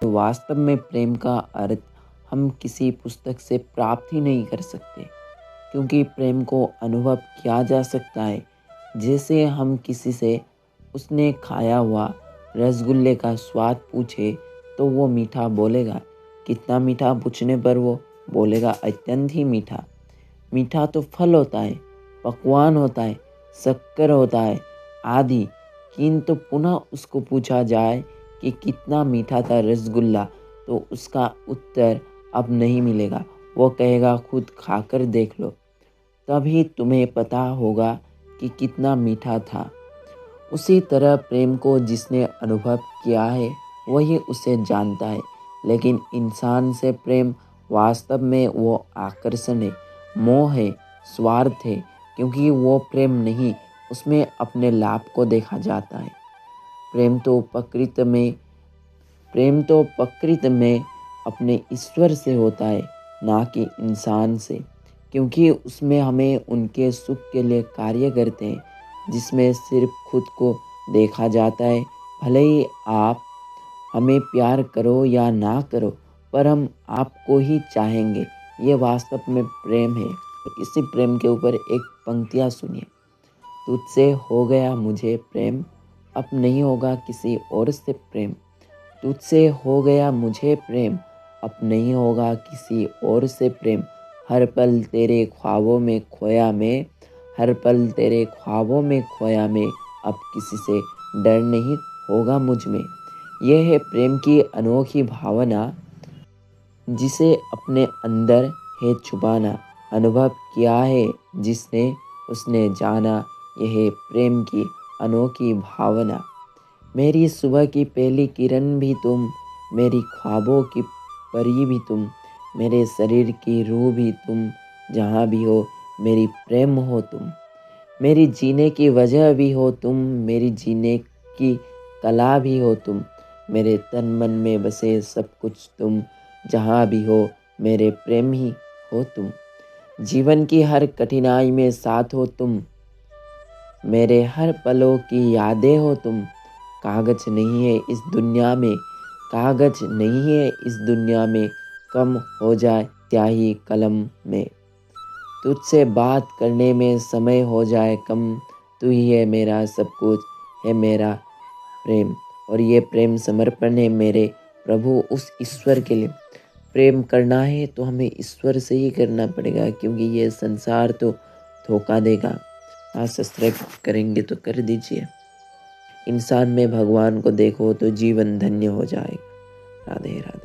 वास्तव में प्रेम का अर्थ हम किसी पुस्तक से प्राप्त ही नहीं कर सकते, क्योंकि प्रेम को अनुभव किया जा सकता है। जैसे हम किसी से उसने खाया हुआ रसगुल्ले का स्वाद पूछे तो वो मीठा बोलेगा। कितना मीठा पूछने पर वो बोलेगा अत्यंत ही मीठा। मीठा तो फल होता है, पकवान होता है, शक्कर होता है आदि। किंतु पुनः उसको पूछा जाए कि कितना मीठा था रसगुल्ला, तो उसका उत्तर अब नहीं मिलेगा। वो कहेगा खुद खाकर देख लो, तभी तुम्हें पता होगा कि कितना मीठा था। उसी तरह प्रेम को जिसने अनुभव किया है वही उसे जानता है। लेकिन इंसान से प्रेम वास्तव में वो आकर्षण है, मोह है, स्वार्थ है, क्योंकि वो प्रेम नहीं, उसमें अपने लाभ को देखा जाता है। प्रेम तो प्रकृति में अपने ईश्वर से होता है, ना कि इंसान से, क्योंकि उसमें हमें उनके सुख के लिए कार्य करते हैं। जिसमें सिर्फ खुद को देखा जाता है। भले ही आप हमें प्यार करो या ना करो, पर हम आपको ही चाहेंगे। ये वास्तव में प्रेम है। तो इसी प्रेम के ऊपर एक पंक्तियाँ सुनिए। तुझसे हो गया मुझे प्रेम, अब नहीं होगा किसी और से प्रेम। तुझसे हो गया मुझे प्रेम, अब नहीं होगा किसी और से प्रेम। हर पल तेरे ख्वाबों में खोया मैं, हर पल तेरे ख्वाबों में खोया मैं। अब किसी से डर नहीं होगा मुझ में। यह है प्रेम की अनोखी भावना, जिसे अपने अंदर है छुपाना। अनुभव किया है जिसने उसने जाना, यह है प्रेम की अनोखी भावना। मेरी सुबह की पहली किरण भी तुम, मेरी ख्वाबों की परी भी तुम, मेरे शरीर की रूह भी तुम। जहाँ भी हो मेरी प्रेम हो तुम। मेरी जीने की वजह भी हो तुम, मेरी जीने की कला भी हो तुम। मेरे तन मन में बसे सब कुछ तुम। जहाँ भी हो मेरे प्रेम ही हो तुम। जीवन की हर कठिनाई में साथ हो तुम, मेरे हर पलों की यादें हो तुम। कागज नहीं है इस दुनिया में, कागज नहीं है इस दुनिया में, कम हो जाए स्याही कलम में। तुझसे बात करने में समय हो जाए कम, तू ही है मेरा सब कुछ, है मेरा प्रेम। और ये प्रेम समर्पण है मेरे प्रभु उस ईश्वर के लिए। प्रेम करना है तो हमें ईश्वर से ही करना पड़ेगा, क्योंकि ये संसार तो धोखा देगा। सब्सक्राइब करेंगे तो कर दीजिए। इंसान में भगवान को देखो तो जीवन धन्य हो जाएगा। राधे राधे।